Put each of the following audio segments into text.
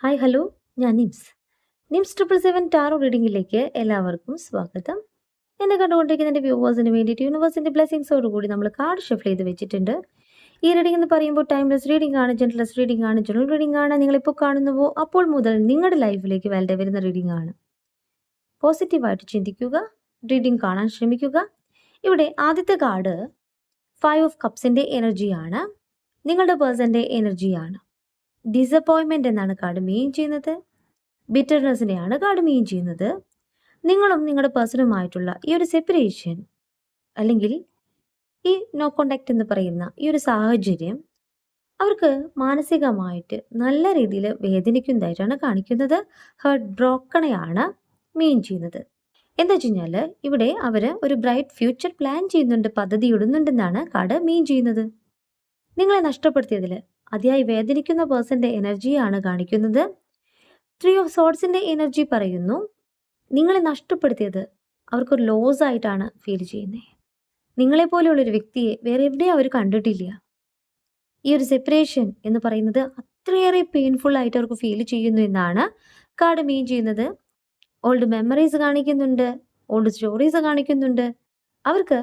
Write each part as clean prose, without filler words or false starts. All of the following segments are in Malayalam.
ഹായ് ഹലോ, ഞാൻ നിംസ് 777 ടാറോ റീഡിങ്ങിലേക്ക് എല്ലാവർക്കും സ്വാഗതം. എന്നെ കണ്ടുകൊണ്ടിരിക്കുന്ന എൻ്റെ വ്യൂവേഴ്സിന് വേണ്ടിയിട്ട് യൂണിവേഴ്സിൻ്റെ ബ്ലെസ്സിങ്സോടുകൂടി നമ്മൾ കാർഡ് ഷഫിൾ ചെയ്ത് വെച്ചിട്ടുണ്ട്. ഈ റീഡിംഗ് എന്ന് പറയുമ്പോൾ ടൈംലെസ് റീഡിംഗ് ആണ്, ജെൻറ്റ്ലെസ് റീഡിംഗ് ആണ്, ജനറൽ റീഡിംഗ് ആണ്. നിങ്ങളിപ്പോൾ കാണുന്നുവോ അപ്പോൾ മുതൽ നിങ്ങളുടെ ലൈഫിലേക്ക് വളരെ വരുന്ന റീഡിംഗ് ആണ്. പോസിറ്റീവായിട്ട് ചിന്തിക്കുക, റീഡിംഗ് കാണാൻ ശ്രമിക്കുക. ഇവിടെ ആദ്യത്തെ കാർഡ് 5 ഓഫ് കപ്സിൻ്റെ എനർജിയാണ്, നിങ്ങളുടെ പേഴ്സൻ്റെ എനർജിയാണ്. ഡിസപ്പോയിൻമെൻ്റ് എന്നാണ് കാർഡ് മീൻ ചെയ്യുന്നത്. ബിറ്റർനെസ്സിനെയാണ് കാർഡ് മീൻ ചെയ്യുന്നത്. നിങ്ങളും നിങ്ങളുടെ പേഴ്സണുമായിട്ടുള്ള ഈ ഒരു സെപ്പറേഷൻ അല്ലെങ്കിൽ ഈ നോ കോണ്ടാക്ട് എന്ന് പറയുന്ന ഈ ഒരു സാഹചര്യം അവർക്ക് മാനസികമായിട്ട് നല്ല രീതിയിൽ വേദനിക്കുന്നതായിട്ടാണ് കാണിക്കുന്നത്. ഹേർട്ട് ബ്രോക്കണെയാണ് മീൻ ചെയ്യുന്നത്. എന്താ വെച്ച് കഴിഞ്ഞാൽ ഇവിടെ അവർ ഒരു ബ്രൈറ്റ് ഫ്യൂച്ചർ പ്ലാൻ ചെയ്യുന്നുണ്ട്, പദ്ധതി ഇടുന്നുണ്ടെന്നാണ് കാർഡ് മീൻ ചെയ്യുന്നത്. നിങ്ങളെ നഷ്ടപ്പെടുത്തിയതിൽ അതിയായി വേദനിക്കുന്ന പേഴ്സൻ്റെ എനർജിയാണ് കാണിക്കുന്നത്. 3 ഓഫ് സോർഡ്സിൻ്റെ എനർജി പറയുന്നു നിങ്ങളെ നഷ്ടപ്പെടുത്തിയത് അവർക്കൊരു ലോസ് ആയിട്ടാണ് ഫീൽ ചെയ്യുന്നത്. നിങ്ങളെപ്പോലെയുള്ളൊരു വ്യക്തിയെ വേറെ എവിടെയും അവർ കണ്ടിട്ടില്ല. ഈ ഒരു സെപ്പറേഷൻ എന്ന് പറയുന്നത് അത്രയേറെ പെയിൻഫുൾ ആയിട്ട് അവർക്ക് ഫീൽ ചെയ്യുന്നു എന്നാണ് കാർഡ് മീൻ ചെയ്യുന്നത്. ഓൾഡ് മെമ്മറീസ് കാണിക്കുന്നുണ്ട്, ഓൾഡ് സ്റ്റോറീസ് കാണിക്കുന്നുണ്ട്. അവർക്ക്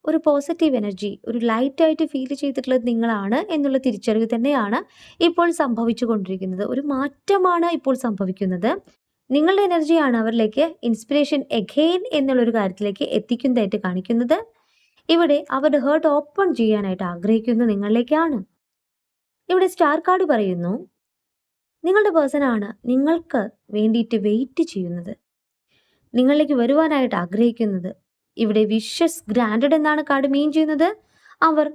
ഒരു പോസിറ്റീവ് എനർജി, ഒരു ലൈറ്റായിട്ട് ഫീൽ ചെയ്തിട്ടുള്ളത് നിങ്ങളാണ് എന്നുള്ള തിരിച്ചറിവ് തന്നെയാണ് ഇപ്പോൾ സംഭവിച്ചു കൊണ്ടിരിക്കുന്നത്. ഒരു മാറ്റമാണ് ഇപ്പോൾ സംഭവിക്കുന്നത്. നിങ്ങളുടെ എനർജിയാണ് അവരിലേക്ക് ഇൻസ്പിറേഷൻ എഗെയിൻ എന്നുള്ളൊരു കാര്യത്തിലേക്ക് എത്തിക്കുന്നതായിട്ട് കാണിക്കുന്നത്. ഇവിടെ അവരുടെ ഹേർട്ട് ഓപ്പൺ ചെയ്യാനായിട്ട് ആഗ്രഹിക്കുന്നത് നിങ്ങളിലേക്കാണ്. ഇവിടെ സ്റ്റാർ കാർഡ് പറയുന്നു നിങ്ങളുടെ പേഴ്സണാണ് നിങ്ങൾക്ക് വേണ്ടിയിട്ട് വെയിറ്റ് ചെയ്യുന്നത്, നിങ്ങളിലേക്ക് വരുവാനായിട്ട് ആഗ്രഹിക്കുന്നത്. ഇവിടെ വിഷസ് ഗ്രാൻഡഡ് എന്നാണ് കാർഡ് മീൻ ചെയ്യുന്നത്. അവർ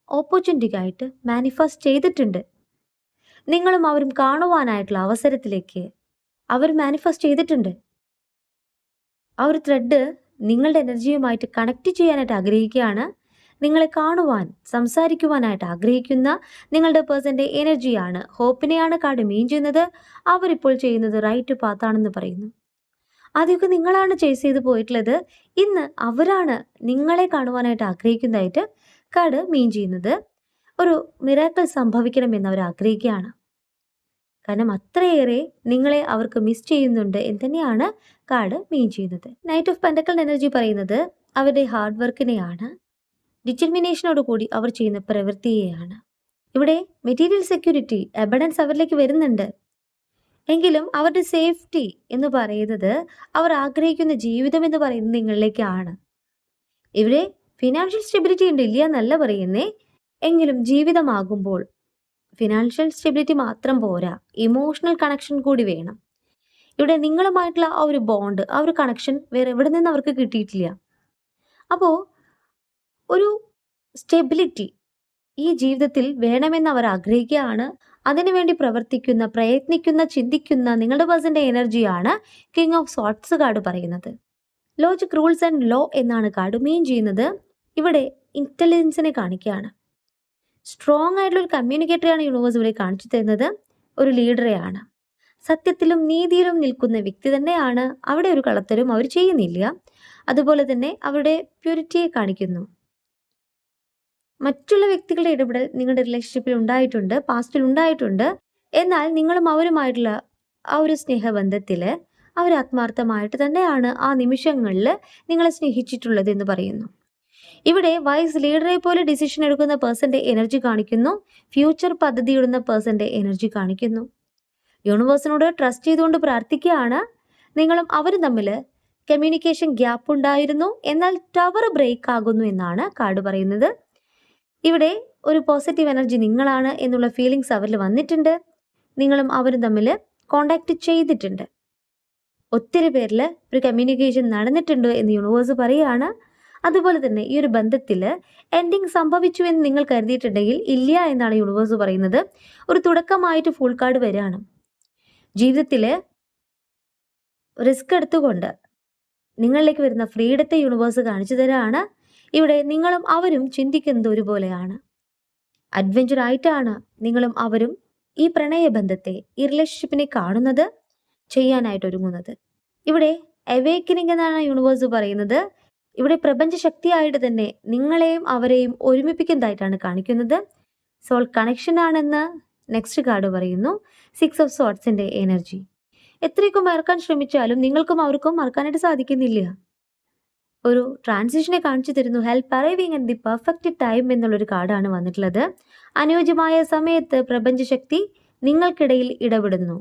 ഓപ്പർച്യൂണിറ്റിക്കായിട്ട് മാനിഫെസ്റ്റ് ചെയ്തിട്ടുണ്ട്. നിങ്ങളും അവരും കാണുവാനായിട്ടുള്ള അവസരത്തിലേക്ക് അവർ മാനിഫെസ്റ്റ് ചെയ്തിട്ടുണ്ട്. ആ ഒരു ത്രെഡ് നിങ്ങളുടെ എനർജിയുമായിട്ട് കണക്ട് ചെയ്യാനായിട്ട് ആഗ്രഹിക്കുകയാണ്. നിങ്ങളെ കാണുവാൻ, സംസാരിക്കുവാനായിട്ട് ആഗ്രഹിക്കുന്ന നിങ്ങളുടെ പേഴ്സൻ്റെ എനർജിയാണ്, ഹോപ്പിനെയാണ് കാർഡ് മീൻ ചെയ്യുന്നത്. അവരിപ്പോൾ ചെയ്യുന്നത് റൈറ്റ് പാത്താണെന്ന് പറയുന്നു. ആദ്യമൊക്കെ നിങ്ങളാണ് ചേസ് ചെയ്ത് പോയിട്ടുള്ളത്, ഇന്ന് അവരാണ് നിങ്ങളെ കാണുവാനായിട്ട് ആഗ്രഹിക്കുന്നതായിട്ട് കാർഡ് മീൻ ചെയ്യുന്നത്. ഒരു മിറാക്കിൾ സംഭവിക്കണമെന്ന് അവർ ആഗ്രഹിക്കുകയാണ്. കാരണം അത്രയേറെ നിങ്ങളെ അവർക്ക് മിസ് ചെയ്യുന്നുണ്ട് എന്ന് തന്നെയാണ് കാർഡ് മീൻ ചെയ്യുന്നത്. നൈറ്റ് ഓഫ് പെൻഡക്കിൾ എനർജി പറയുന്നത് അവരുടെ ഹാർഡ് വർക്കിനെയാണ്, ഡിറ്റർമിനേഷനോട് കൂടി അവർ ചെയ്യുന്ന പ്രവൃത്തിയെയാണ്. ഇവിടെ മെറ്റീരിയൽ സെക്യൂരിറ്റി, അബണ്ടൻസ് അവരിലേക്ക് വരുന്നുണ്ട്. എങ്കിലും അവരുടെ സേഫ്റ്റി എന്ന് പറയുന്നത്, അവർ ആഗ്രഹിക്കുന്ന ജീവിതം എന്ന് പറയുന്നത് നിങ്ങളിലേക്കാണ്. ഇവിടെ ഫിനാൻഷ്യൽ സ്റ്റെബിലിറ്റി ഉണ്ട്, ഇല്ല എന്നല്ല പറയുന്നേ. എങ്കിലും ജീവിതമാകുമ്പോൾ ഫിനാൻഷ്യൽ സ്റ്റെബിലിറ്റി മാത്രം പോരാ, ഇമോഷണൽ കണക്ഷൻ കൂടി വേണം. ഇവിടെ നിങ്ങളുമായിട്ടുള്ള ആ ഒരു ബോണ്ട്, ആ ഒരു കണക്ഷൻ വേറെ എവിടെ നിന്ന് അവർക്ക് കിട്ടിയിട്ടില്ല. അപ്പോൾ ഒരു സ്റ്റെബിലിറ്റി ഈ ജീവിതത്തിൽ വേണമെന്ന് അവർ ആഗ്രഹിക്കുകയാണ്. അതിനുവേണ്ടി പ്രവർത്തിക്കുന്ന, പ്രയത്നിക്കുന്ന, ചിന്തിക്കുന്ന നിങ്ങളുടെ പേഴ്സൻ്റെ എനർജിയാണ് കിങ് ഓഫ് സോർട്സ് കാർഡ് പറയുന്നത്. ലോജിക്, റൂൾസ് ആൻഡ് ലോ എന്നാണ് കാർഡ് മീൻ ചെയ്യുന്നത്. ഇവിടെ ഇൻ്റലിജൻസിനെ കാണിക്കുകയാണ്. സ്ട്രോങ് ആയിട്ടുള്ള ഒരു കമ്മ്യൂണിക്കേറ്ററെയാണ് യൂണിവേഴ്സ് ഇവിടെ കാണിച്ചു തരുന്നത്. ഒരു ലീഡറെയാണ്, സത്യത്തിലും നീതിയിലും നിൽക്കുന്ന വ്യക്തി തന്നെയാണ്. അവിടെ ഒരു കളത്തരും അവർ ചെയ്യുന്നില്ല. അതുപോലെ തന്നെ അവരുടെ പ്യൂരിറ്റിയെ കാണിക്കുന്നു. മറ്റുള്ള വ്യക്തികളുടെ ഇടപെടൽ നിങ്ങളുടെ റിലേഷൻഷിപ്പിൽ ഉണ്ടായിട്ടുണ്ട്, പാസ്റ്റിൽ ഉണ്ടായിട്ടുണ്ട്. എന്നാൽ നിങ്ങളും അവരുമായിട്ടുള്ള ആ ഒരു സ്നേഹബന്ധത്തിൽ അവർ ആത്മാർത്ഥമായിട്ട് തന്നെയാണ് ആ നിമിഷങ്ങളിൽ നിങ്ങളെ സ്നേഹിച്ചിട്ടുള്ളത് എന്ന് പറയുന്നു. ഇവിടെ വൈസ് ലീഡറെ പോലെ ഡിസിഷൻ എടുക്കുന്ന പേഴ്സൻ്റെ എനർജി കാണിക്കുന്നു. ഫ്യൂച്ചർ പദ്ധതി ഇടുന്ന പേഴ്സൻ്റെ എനർജി കാണിക്കുന്നു. യൂണിവേഴ്സിനോട് ട്രസ്റ്റ് ചെയ്തുകൊണ്ട് പ്രാർത്ഥിക്കുകയാണ്. നിങ്ങളും അവരും തമ്മിൽ കമ്മ്യൂണിക്കേഷൻ ഗ്യാപ്പ് ഉണ്ടായിരുന്നു, എന്നാൽ ടവർ ബ്രേക്ക് ആകുന്നു എന്നാണ് കാർഡ് പറയുന്നത്. ഇവിടെ ഒരു പോസിറ്റീവ് എനർജി നിങ്ങളാണ് എന്നുള്ള ഫീലിങ്സ് അവരിൽ വന്നിട്ടുണ്ട്. നിങ്ങളും അവരും തമ്മിൽ കോണ്ടാക്ട് ചെയ്തിട്ടുണ്ട്. ഒത്തിരി പേരിൽ ഒരു കമ്മ്യൂണിക്കേഷൻ നടന്നിട്ടുണ്ട് എന്ന് യൂണിവേഴ്സ് പറയുകയാണ്. അതുപോലെ തന്നെ ഈ ഒരു ബന്ധത്തിൽ എൻഡിങ് സംഭവിച്ചു എന്ന് നിങ്ങൾ കരുതിയിട്ടുണ്ടെങ്കിൽ ഇല്ല എന്നാണ് യൂണിവേഴ്സ് പറയുന്നത്. ഒരു തുടക്കമായിട്ട് ഫുൾ കാർഡ് വരികയാണ്. ജീവിതത്തിൽ റിസ്ക് എടുത്തുകൊണ്ട് നിങ്ങളിലേക്ക് വരുന്ന ഫ്രീഡത്തെ യൂണിവേഴ്സ് കാണിച്ചു തരാണ്. ഇവിടെ നിങ്ങളും അവരും ചിന്തിക്കുന്നത് ഒരുപോലെയാണ്. അഡ്വഞ്ചർ ആയിട്ടാണ് നിങ്ങളും അവരും ഈ പ്രണയബന്ധത്തെ, ഈ റിലേഷൻഷിപ്പിനെ കാണുന്നത്, ചെയ്യാനായിട്ട് ഒരുങ്ങുന്നത്. ഇവിടെ അവേക്കനിങ് എന്നാണ് യൂണിവേഴ്സ് പറയുന്നത്. ഇവിടെ പ്രപഞ്ച ശക്തിയായിട്ട് തന്നെ നിങ്ങളെയും അവരെയും ഒരുമിപ്പിക്കുന്നതായിട്ടാണ് കാണിക്കുന്നത്. സോൾ കണക്ഷൻ ആണെന്ന് നെക്സ്റ്റ് കാർഡ് പറയുന്നു 6 ഓഫ് സോർട്സിന്റെ എനർജി. എത്രയൊക്കെ മറക്കാൻ ശ്രമിച്ചാലും നിങ്ങൾക്കും അവർക്കും മറക്കാനായിട്ട് സാധിക്കുന്നില്ല. ഒരു ട്രാൻസിഷനെ കാണിച്ചു തരുന്നു. Help arriving at the perfect time എന്നുള്ളൊരു കാർഡാണ് വന്നിട്ടുള്ളത്. അനുയോജ്യമായ സമയത്ത് പ്രപഞ്ചശക്തി നിങ്ങൾക്കിടയിൽ ഇടപെടുന്നു.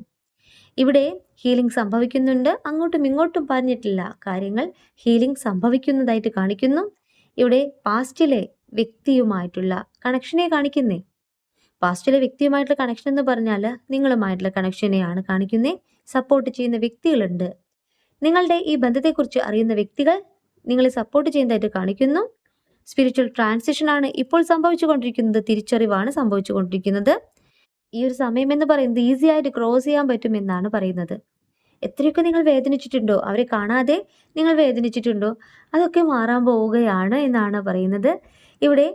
ഇവിടെ ഹീലിംഗ് സംഭവിക്കുന്നുണ്ട്. അങ്ങോട്ടും ഇങ്ങോട്ടും പറഞ്ഞിട്ടില്ല കാര്യങ്ങൾ ഹീലിംഗ് സംഭവിക്കുന്നതായിട്ട് കാണിക്കുന്നു. ഇവിടെ പാസ്റ്റിലെ വ്യക്തിയുമായിട്ടുള്ള കണക്ഷനെ കാണിക്കുന്നേ. പാസ്റ്റിലെ വ്യക്തിയുമായിട്ടുള്ള കണക്ഷൻ എന്ന് പറഞ്ഞാൽ നിങ്ങളുമായിട്ടുള്ള കണക്ഷനെയാണ് കാണിക്കുന്നത്. സപ്പോർട്ട് ചെയ്യുന്ന വ്യക്തികളുണ്ട്. നിങ്ങളുടെ ഈ ബന്ധത്തെക്കുറിച്ച് അറിയുന്ന വ്യക്തികൾ നിങ്ങളെ സപ്പോർട്ട് ചെയ്യുന്നതായിട്ട് കാണിക്കുന്നു. സ്പിരിച്വൽ ട്രാൻസിഷൻ ആണ് ഇപ്പോൾ സംഭവിച്ചുകൊണ്ടിരിക്കുന്നത്. തിരിച്ചറിവാണ് സംഭവിച്ചുകൊണ്ടിരിക്കുന്നത്. ഈ ഒരു സമയം എന്ന് പറയുന്നത് ഈസി ആയിട്ട് ക്രോസ് ചെയ്യാൻ പറ്റുമെന്നാണ് പറയുന്നത്. എത്രയൊക്കെ നിങ്ങൾ വേദനിച്ചിട്ടുണ്ടോ, അവരെ കാണാതെ നിങ്ങൾ വേദനിച്ചിട്ടുണ്ടോ, അതൊക്കെ മാറാൻ പോവുകയാണ് എന്നാണ് പറയുന്നത്. ഇവിടെ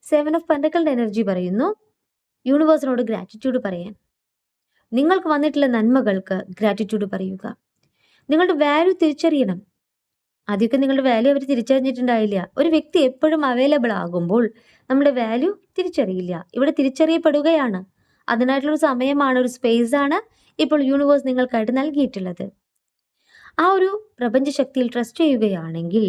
7 ഓഫ് പെന്റക്കിളിന്റെ എനർജി പറയുന്നു യൂണിവേഴ്സിനോട് ഗ്രാറ്റിറ്റ്യൂഡ് പറയാൻ. നിങ്ങൾക്ക് വന്നിട്ടുള്ള നന്മകൾക്ക് ഗ്രാറ്റിറ്റ്യൂഡ് പറയുക. നിങ്ങളുടെ വാല്യൂ തിരിച്ചറിയണം. ആദ്യമൊക്കെ നിങ്ങളുടെ വാല്യൂ അവർ തിരിച്ചറിഞ്ഞിട്ടുണ്ടായില്ല. ഒരു വ്യക്തി എപ്പോഴും അവൈലബിൾ ആകുമ്പോൾ നമ്മുടെ വാല്യൂ തിരിച്ചറിയില്ല. ഇവിടെ തിരിച്ചറിയപ്പെടുകയാണ്. അതിനായിട്ടുള്ളൊരു സമയമാണ്, ഒരു സ്പേസ് ആണ് ഇപ്പോൾ യൂണിവേഴ്സ് നിങ്ങൾക്കായിട്ട് നൽകിയിട്ടുള്ളത്. ആ ഒരു പ്രപഞ്ചശക്തിയിൽ ട്രസ്റ്റ് ചെയ്യുകയാണെങ്കിൽ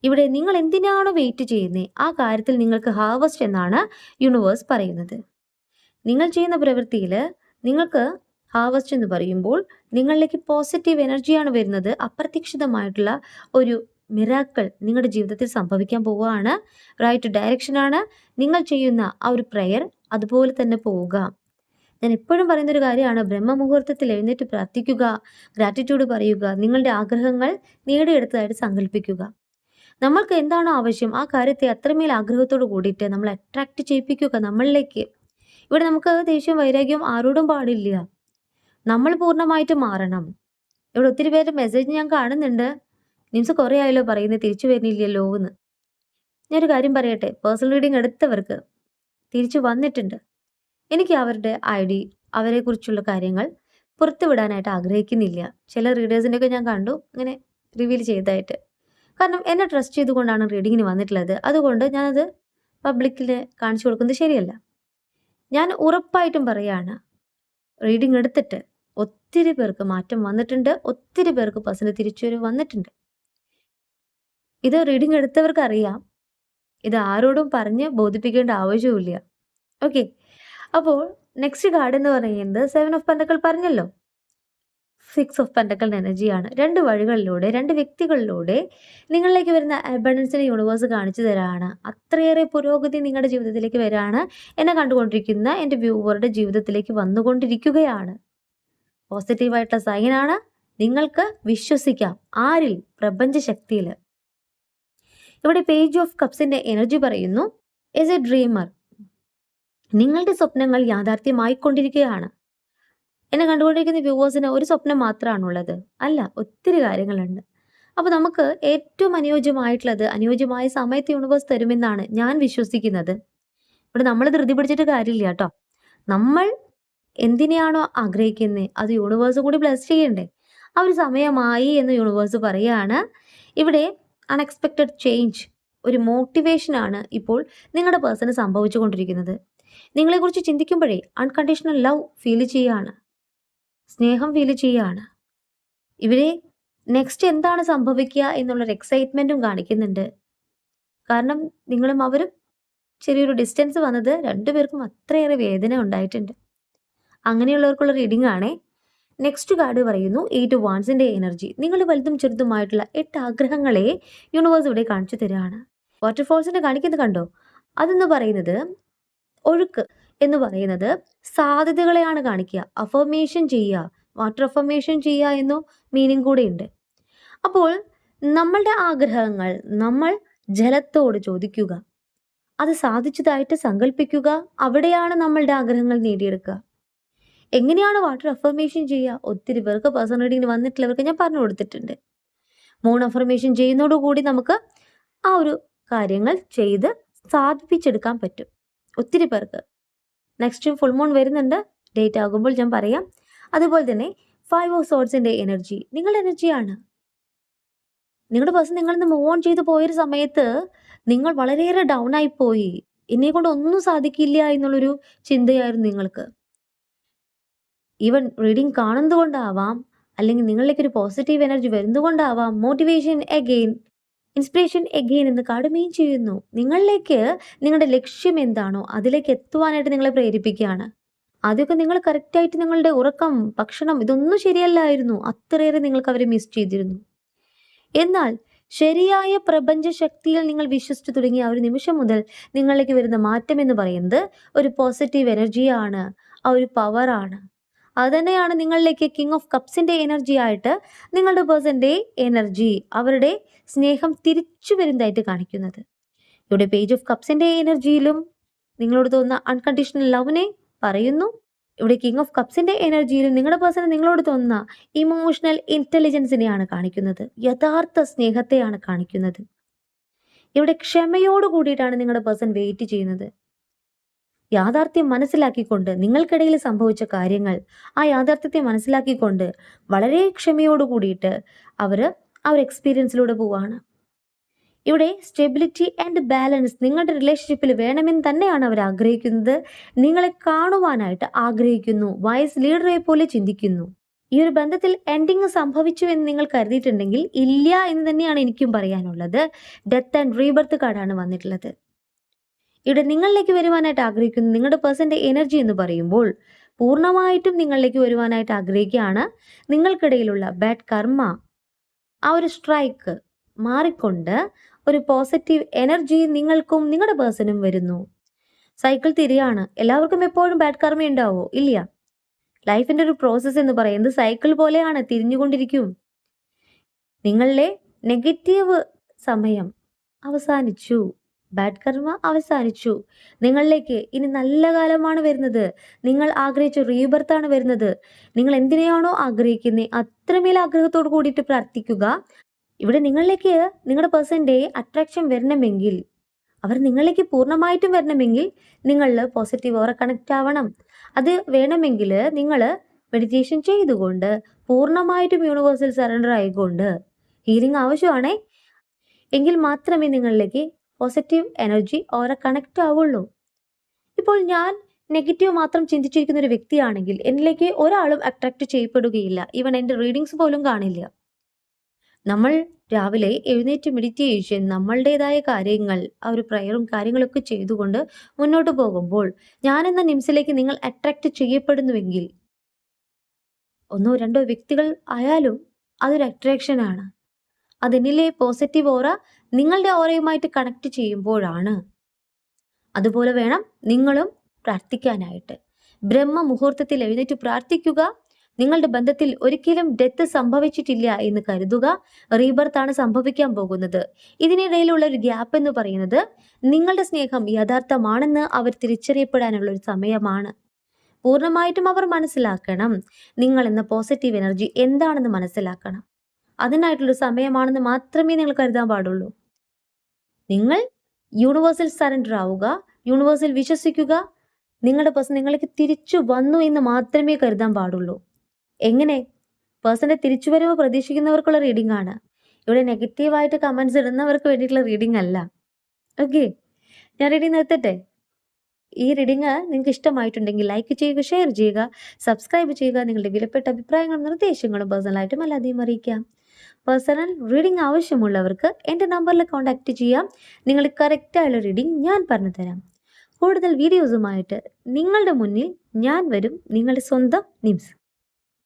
ഇവിടെ നിങ്ങൾ എന്തിനാണോ വെയിറ്റ് ചെയ്യുന്നത് ആ കാര്യത്തിൽ നിങ്ങൾക്ക് ഹാർവസ്റ്റ് എന്നാണ് യൂണിവേഴ്സ് പറയുന്നത്. നിങ്ങൾ ചെയ്യുന്ന പ്രവൃത്തിയിൽ നിങ്ങൾക്ക് ഹാർവസ്റ്റ് എന്ന് പറയുമ്പോൾ നിങ്ങളിലേക്ക് പോസിറ്റീവ് എനർജിയാണ് വരുന്നത്. അപ്രതീക്ഷിതമായിട്ടുള്ള ഒരു മിറാക്കിൾ നിങ്ങളുടെ ജീവിതത്തിൽ സംഭവിക്കാൻ പോവുകയാണ്. റൈറ്റ് ഡയറക്ഷനാണ് നിങ്ങൾ ചെയ്യുന്ന ആ ഒരു പ്രെയർ, അതുപോലെ തന്നെ പോവുക. ഞാൻ എപ്പോഴും പറയുന്നൊരു കാര്യമാണ്, ബ്രഹ്മമുഹൂർത്തത്തിൽ എഴുന്നേറ്റ് പ്രാർത്ഥിക്കുക, ഗ്രാറ്റിറ്റ്യൂഡ് പറയുക, നിങ്ങളുടെ ആഗ്രഹങ്ങൾ നേടിയെടുത്തതായിട്ട് സങ്കല്പിക്കുക. നമ്മൾക്ക് എന്താണോ ആവശ്യം ആ കാര്യത്തെ അത്രമേൽ ആഗ്രഹത്തോട് കൂടിയിട്ട് നമ്മൾ അട്രാക്ട് ചെയ്യിപ്പിക്കുക നമ്മളിലേക്ക്. ഇവിടെ നമുക്ക് ദേഷ്യം വൈരാഗ്യം ആരോടും പാടില്ല. നമ്മൾ പൂർണ്ണമായിട്ട് മാറണം. ഇവിടെ ഒത്തിരി പേരുടെ മെസ്സേജ് ഞാൻ കാണുന്നുണ്ട്, മീൻസ് കുറേ ആയല്ലോ പറയുന്നത് തിരിച്ചു വരുന്നില്ലല്ലോ എന്ന്. ഞാനൊരു കാര്യം പറയട്ടെ, പേഴ്സണൽ റീഡിങ് എടുത്തവർക്ക് തിരിച്ചു വന്നിട്ടുണ്ട്. എനിക്ക് അവരുടെ ID, അവരെക്കുറിച്ചുള്ള കാര്യങ്ങൾ പുറത്തുവിടാനായിട്ട് ആഗ്രഹിക്കുന്നില്ല. ചില റീഡേഴ്സിൻ്റെ ഒക്കെ ഞാൻ കണ്ടു ഇങ്ങനെ റിവീൽ ചെയ്തതായിട്ട്. കാരണം എന്നെ ട്രസ്റ്റ് ചെയ്തുകൊണ്ടാണ് റീഡിങ്ങിന് വന്നിട്ടുള്ളത്. അതുകൊണ്ട് ഞാനത് പബ്ലിക്കിൽ കാണിച്ചു കൊടുക്കുന്നത് ശരിയല്ല. ഞാൻ ഉറപ്പായിട്ടും പറയാണ്, റീഡിങ് എടുത്തിട്ട് ഒത്തിരി പേർക്ക് മാറ്റം വന്നിട്ടുണ്ട്. ഒത്തിരി പേർക്ക് പേഴ്സണൽ തിരിച്ചുവരവ് വന്നിട്ടുണ്ട്. ഇത് റീഡിങ് എടുത്തവർക്ക് അറിയാം. ഇത് ആരോടും പറഞ്ഞ് ബോധിപ്പിക്കേണ്ട ആവശ്യമില്ല. ഓക്കെ, അപ്പോൾ നെക്സ്റ്റ് കാർഡ് എന്ന് പറയുന്നത് 7 ഓഫ് പെന്റക്കിൾ പറഞ്ഞല്ലോ, 6 ഓഫ് പെന്റക്കിളിന്റെ എനർജിയാണ്. 2 വഴികളിലൂടെ 2 വ്യക്തികളിലൂടെ നിങ്ങളിലേക്ക് വരുന്ന അബണ്ടൻസിനെ യൂണിവേഴ്സ് കാണിച്ചു തരാണ്. അത്രയേറെ പുരോഗതി നിങ്ങളുടെ ജീവിതത്തിലേക്ക് വരാണ്. എന്നെ കണ്ടുകൊണ്ടിരിക്കുന്ന എൻ്റെ വ്യൂവറുടെ ജീവിതത്തിലേക്ക് വന്നുകൊണ്ടിരിക്കുകയാണ്. പോസിറ്റീവായിട്ടുള്ള സൈനാണ്. നിങ്ങൾക്ക് വിശ്വസിക്കാം. ആരിൽ? പ്രപഞ്ചശക്തിയിൽ. ഇവിടെ പേജ് ഓഫ് കപ്സിന്റെ എനർജി പറയുന്നു എസ് എ ഡ്രീമർ, നിങ്ങളുടെ സ്വപ്നങ്ങൾ യാഥാർത്ഥ്യമായിക്കൊണ്ടിരിക്കുകയാണ്. എന്നെ കണ്ടുകൊണ്ടിരിക്കുന്ന വ്യൂവേഴ്സിന് ഒരു സ്വപ്നം മാത്രമാണുള്ളത് അല്ല, ഒത്തിരി കാര്യങ്ങളുണ്ട്. അപ്പോൾ നമുക്ക് ഏറ്റവും അനുയോജ്യമായിട്ടുള്ളത് അനുയോജ്യമായ സമയത്ത് യൂണിവേഴ്സ് തരുമെന്നാണ് ഞാൻ വിശ്വസിക്കുന്നത്. ഇവിടെ നമ്മൾ ധൃതി പിടിച്ചിട്ട് കാര്യമില്ല കേട്ടോ. നമ്മൾ എന്തിനെയാണോ ആഗ്രഹിക്കുന്നത് അത് യൂണിവേഴ്സ് കൂടി ബ്ലെസ് ചെയ്യണ്ടേ. ആ ഒരു സമയമായി എന്ന് യൂണിവേഴ്സ് പറയുകയാണ്. ഇവിടെ അൺഎക്സ്പെക്റ്റഡ് ചേഞ്ച്, ഒരു മോട്ടിവേഷനാണ് ഇപ്പോൾ നിങ്ങളുടെ പേഴ്സണ് സംഭവിച്ചുകൊണ്ടിരിക്കുന്നത്. നിങ്ങളെക്കുറിച്ച് ചിന്തിക്കുമ്പോഴേ അൺകണ്ടീഷണൽ ലവ് ഫീൽ ചെയ്യുകയാണ്, സ്നേഹം ഫീൽ ചെയ്യുകയാണ്. ഇവരെ നെക്സ്റ്റ് എന്താണ് സംഭവിക്കുക എന്നുള്ളൊരു എക്സൈറ്റ്മെൻറ്റും കാണിക്കുന്നുണ്ട്. കാരണം നിങ്ങളും അവരും ചെറിയൊരു ഡിസ്റ്റൻസ് വന്നത് 2 പേർക്കും അത്രയേറെ വേദന ഉണ്ടായിട്ടുണ്ട്. അങ്ങനെയുള്ളവർക്കുള്ള റീഡിംഗ് ആണേ. നെക്സ്റ്റ് കാർഡ് പറയുന്നു 8 വാൻസിൻ്റെ എനർജി. നിങ്ങൾ വലുതും ചെറുതുമായിട്ടുള്ള 8 ആഗ്രഹങ്ങളെ യൂണിവേഴ്സ് ഇവിടെ കാണിച്ചു തരികയാണ്. വാട്ടർഫോൾസിനെ കാണിക്കുന്നത് കണ്ടോ? അതെന്ന് പറയുന്നത് ഒഴുക്ക് എന്ന് പറയുന്നത് സാധ്യതകളെയാണ് കാണിക്കുക. അഫർമേഷൻ ചെയ്യുക, വാട്ടർ അഫർമേഷൻ ചെയ്യുക എന്നു മീനിങ് കൂടെ ഉണ്ട്. അപ്പോൾ നമ്മളുടെ ആഗ്രഹങ്ങൾ നമ്മൾ ജലത്തോട് ചോദിക്കുക, അത് സാധിച്ചതായിട്ട് സങ്കല്പിക്കുക. അവിടെയാണ് നമ്മളുടെ ആഗ്രഹങ്ങൾ നേടിയെടുക്കുക. എങ്ങനെയാണ് വാട്ടർ അഫർമേഷൻ ചെയ്യുക? ഒത്തിരി പേർക്ക് പേഴ്സണൽ റീഡിങ്ങിന് വന്നിട്ടുള്ളവർക്ക് ഞാൻ പറഞ്ഞു കൊടുത്തിട്ടുണ്ട്. മൂൺ അഫർമേഷൻ ചെയ്യുന്നതോടുകൂടി നമുക്ക് ആ ഒരു കാര്യങ്ങൾ ചെയ്ത് സാധിപ്പിച്ചെടുക്കാൻ പറ്റും ഒത്തിരി പേർക്ക്. നെക്സ്റ്റ് ഫുൾ മൂൺ വരുന്നുണ്ട്, ഡേറ്റ് ആകുമ്പോൾ ഞാൻ പറയാം. അതുപോലെ തന്നെ 5 ഓഫ് സോർഡ്സിൻ്റെ എനർജി നിങ്ങളുടെ എനർജിയാണ്. നിങ്ങളുടെ പേഴ്സൺ നിങ്ങളിൽ നിന്ന് മൂവ് ഓൺ ചെയ്ത് പോയൊരു സമയത്ത് നിങ്ങൾ വളരെയേറെ ഡൗൺ ആയിപ്പോയി. എന്നെ കൊണ്ട് ഒന്നും സാധിക്കില്ല എന്നുള്ളൊരു ചിന്തയായിരുന്നു നിങ്ങൾക്ക്. ഈവൻ റീഡിംഗ് കാണുന്നതുകൊണ്ടാവാം, അല്ലെങ്കിൽ നിങ്ങളിലേക്ക് ഒരു പോസിറ്റീവ് എനർജി വരുന്നതുകൊണ്ടാവാം, മോട്ടിവേഷൻ എഗെയിൻ, ഇൻസ്പിറേഷൻ എഗെയിൻ എന്ന് കാർഡ് മീൻ ചെയ്യുന്നു. നിങ്ങളിലേക്ക് നിങ്ങളുടെ ലക്ഷ്യം എന്താണോ അതിലേക്ക് എത്തുവാനായിട്ട് നിങ്ങളെ പ്രേരിപ്പിക്കുകയാണ്. ആദ്യമൊക്കെ നിങ്ങൾ കറക്റ്റായിട്ട് നിങ്ങളുടെ ഉറക്കം, ഭക്ഷണം ഇതൊന്നും ശരിയല്ലായിരുന്നു. അത്രയേറെ നിങ്ങൾക്ക് അവരെ മിസ് ചെയ്തിരുന്നു. എന്നാൽ ശരിയായ പ്രപഞ്ച ശക്തിയിൽ നിങ്ങൾ വിശ്വസിച്ചു തുടങ്ങിയ ആ ഒരു നിമിഷം മുതൽ നിങ്ങളിലേക്ക് വരുന്ന മാറ്റം എന്ന് പറയുന്നത് ഒരു പോസിറ്റീവ് എനർജിയാണ്, ആ ഒരു പവറാണ്. അത് തന്നെയാണ് നിങ്ങളിലേക്ക് കിങ് ഓഫ് കപ്സിന്റെ എനർജി ആയിട്ട് നിങ്ങളുടെ പേഴ്സന്റെ എനർജി, അവരുടെ സ്നേഹം തിരിച്ചു വരുന്നതായിട്ട് കാണിക്കുന്നത്. ഇവിടെ പേജ് ഓഫ് കപ്സിന്റെ എനർജിയിലും നിങ്ങളോട് തോന്നുന്ന അൺകണ്ടീഷണൽ ലവിനെ പറയുന്നു. ഇവിടെ കിങ് ഓഫ് കപ്സിന്റെ എനർജിയിലും നിങ്ങളുടെ പേഴ്സൺ നിങ്ങളോട് തോന്നുന്ന ഇമോഷണൽ ഇന്റലിജൻസിനെയാണ് കാണിക്കുന്നത്, യഥാർത്ഥ സ്നേഹത്തെയാണ് കാണിക്കുന്നത്. ഇവിടെ ക്ഷമയോട് കൂടിയിട്ടാണ് നിങ്ങളുടെ പേഴ്സൺ വെയിറ്റ് ചെയ്യുന്നത്. യാഥാർത്ഥ്യം മനസ്സിലാക്കിക്കൊണ്ട്, നിങ്ങൾക്കിടയിൽ സംഭവിച്ച കാര്യങ്ങൾ, ആ യാഥാർത്ഥ്യത്തെ മനസ്സിലാക്കിക്കൊണ്ട് വളരെ ക്ഷമയോട് കൂടിയിട്ട് അവര് ആ ഒരു എക്സ്പീരിയൻസിലൂടെ പോവാണ്. ഇവിടെ സ്റ്റെബിലിറ്റി ആൻഡ് ബാലൻസ് നിങ്ങളുടെ റിലേഷൻഷിപ്പിൽ വേണമെന്ന് തന്നെയാണ് അവർ ആഗ്രഹിക്കുന്നത്. നിങ്ങളെ കാണുവാനായിട്ട് ആഗ്രഹിക്കുന്നു, വൈസ് ലീഡറെ പോലെ ചിന്തിക്കുന്നു. ഈ ഒരു ബന്ധത്തിൽ എൻഡിങ് സംഭവിച്ചു എന്ന് നിങ്ങൾ കരുതിയിട്ടുണ്ടെങ്കിൽ ഇല്ല എന്ന് തന്നെയാണ് എനിക്കും പറയാനുള്ളത്. ഡെത്ത് ആൻഡ് റീബർത്ത് കാർഡാണ് വന്നിട്ടുള്ളത്. ഇവിടെ നിങ്ങളിലേക്ക് വരുവാനായിട്ട് ആഗ്രഹിക്കുന്നു നിങ്ങളുടെ പേഴ്സന്റെ എനർജി എന്ന് പറയുമ്പോൾ പൂർണ്ണമായിട്ടും നിങ്ങളിലേക്ക് വരുവാനായിട്ട് ആഗ്രഹിക്കുകയാണ്. നിങ്ങൾക്കിടയിലുള്ള ബാഡ് കർമ്മ, ആ ഒരു സ്ട്രൈക്ക് മാറിക്കൊണ്ട് ഒരു പോസിറ്റീവ് എനർജി നിങ്ങൾക്കും നിങ്ങളുടെ പേഴ്സണും വരുന്നു. സൈക്കിൾ തിരിയാണ്. എല്ലാവർക്കും എപ്പോഴും ബാഡ് കർമ്മ ഉണ്ടാവോ? ഇല്ല. ലൈഫിന്റെ ഒരു പ്രോസസ്സ് എന്ന് പറയുന്നത് സൈക്കിൾ പോലെയാണ്, തിരിഞ്ഞുകൊണ്ടിരിക്കും. നിങ്ങളിലെ നെഗറ്റീവ് സമയം അവസാനിച്ചു, ബാഡ് കർമ്മ അവസാനിച്ചു. നിങ്ങളിലേക്ക് ഇനി നല്ല കാലമാണ് വരുന്നത്. നിങ്ങൾ ആഗ്രഹിച്ച റീബർത്താണ് വരുന്നത്. നിങ്ങൾ എന്തിനെയാണോ ആഗ്രഹിക്കുന്നത് അത്രമേൽ ആഗ്രഹത്തോട് കൂടിയിട്ട് പ്രാർത്ഥിക്കുക. ഇവിടെ നിങ്ങളിലേക്ക് നിങ്ങളുടെ പേഴ്സന്റെ അട്രാക്ഷൻ വരണമെങ്കിൽ, അവർ നിങ്ങളിലേക്ക് പൂർണ്ണമായിട്ടും വരണമെങ്കിൽ നിങ്ങളിൽ പോസിറ്റീവ് ഓറ കണക്റ്റ് ആവണം. അത് വേണമെങ്കിൽ നിങ്ങൾ മെഡിറ്റേഷൻ ചെയ്തുകൊണ്ട് പൂർണ്ണമായിട്ടും യൂണിവേഴ്സൽ സറണ്ടർ ആയിക്കൊണ്ട് ഹീലിംഗ് ആവശ്യമാണേ, എങ്കിൽ മാത്രമേ നിങ്ങളിലേക്ക് പോസിറ്റീവ് എനർജി ഓറ കണക്റ്റ് ആവുള്ളൂ. ഇപ്പോൾ ഞാൻ നെഗറ്റീവ് മാത്രം ചിന്തിച്ചിരിക്കുന്ന ഒരു വ്യക്തിയാണെങ്കിൽ എന്നിലേക്ക് ഒരാളും അട്രാക്റ്റ് ചെയ്യപ്പെടുകയില്ല. ഈവൻ എൻ്റെ റീഡിങ്സ് പോലും കാണില്ല. നമ്മൾ രാവിലെ എഴുന്നേറ്റ് മെഡിറ്റേഷൻ, നമ്മളുടേതായ കാര്യങ്ങൾ, ആ ഒരു പ്രയറും കാര്യങ്ങളൊക്കെ ചെയ്തുകൊണ്ട് മുന്നോട്ട് പോകുമ്പോൾ ഞാനെന്ന നിമിഷത്തിലേക്ക് നിങ്ങൾ അട്രാക്റ്റ് ചെയ്യപ്പെടുന്നുവെങ്കിൽ, ഒന്നോ രണ്ടോ വ്യക്തികൾ ആയാലും അതൊരു അട്രാക്ഷനാണ്. അതെന്നിലെ പോസിറ്റീവ് ഓറ നിങ്ങളുടെ ഓറയുമായിട്ട് കണക്ട് ചെയ്യുമ്പോഴാണ്. അതുപോലെ വേണം നിങ്ങളും പ്രാർത്ഥിക്കാനായിട്ട്. ബ്രഹ്മ മുഹൂർത്തത്തിൽ എഴുന്നേറ്റ് പ്രാർത്ഥിക്കുക. നിങ്ങളുടെ ബന്ധത്തിൽ ഒരിക്കലും ഡെത്ത് സംഭവിച്ചിട്ടില്ല എന്ന് കരുതുക. റീബർത്താണ് സംഭവിക്കാൻ പോകുന്നത്. ഇതിനിടയിലുള്ള ഒരു ഗ്യാപ്പ് എന്ന് പറയുന്നത് നിങ്ങളുടെ സ്നേഹം യഥാർത്ഥമാണെന്ന് അവർ തിരിച്ചറിയപ്പെടാനുള്ള ഒരു സമയമാണ്. പൂർണ്ണമായിട്ടും അവർ മനസ്സിലാക്കണം, നിങ്ങൾ എന്ന പോസിറ്റീവ് എനർജി എന്താണെന്ന് മനസ്സിലാക്കണം. അതിനായിട്ടുള്ളൊരു സമയമാണെന്ന് മാത്രമേ നിങ്ങൾ കരുതാൻ പാടുള്ളൂ. നിങ്ങൾ യൂണിവേഴ്സൽ സറണ്ടർ ആവുക, യൂണിവേഴ്സൽ വിശ്വസിക്കുക. നിങ്ങളുടെ പേഴ്സൺ നിങ്ങളിലേക്ക് തിരിച്ചു വന്നു എന്ന് മാത്രമേ കരുതാൻ പാടുള്ളൂ. എങ്ങനെ? പേഴ്സന്റെ തിരിച്ചുവരവ് പ്രതീക്ഷിക്കുന്നവർക്കുള്ള റീഡിംഗ് ആണ്. ഇവിടെ നെഗറ്റീവായിട്ട് കമന്റ്സ് ഇടുന്നവർക്ക് വേണ്ടിയിട്ടുള്ള റീഡിംഗ് അല്ല. ഓക്കെ, ഞാൻ റീഡിംഗ് നിർത്തട്ടെ. ഈ റീഡിംഗ് നിങ്ങൾക്ക് ഇഷ്ടമായിട്ടുണ്ടെങ്കിൽ ലൈക്ക് ചെയ്യുക, ഷെയർ ചെയ്യുക, സബ്സ്ക്രൈബ് ചെയ്യുക. നിങ്ങളുടെ വിലപ്പെട്ട അഭിപ്രായങ്ങളും നിർദ്ദേശങ്ങളും പേഴ്സണലായിട്ടും അല്ലാതെയും അറിയിക്കാം. പേഴ്സണൽ റീഡിംഗ് ആവശ്യമുള്ളവർക്ക് എൻ്റെ നമ്പറിൽ കോൺടാക്റ്റ് ചെയ്യാം. നിങ്ങൾ കറക്റ്റായുള്ള റീഡിംഗ് ഞാൻ പറഞ്ഞു തരാം. കൂടുതൽ വീഡിയോസുമായിട്ട് നിങ്ങളുടെ മുന്നിൽ ഞാൻ വരും. നിങ്ങളുടെ സ്വന്തം നിംസ്.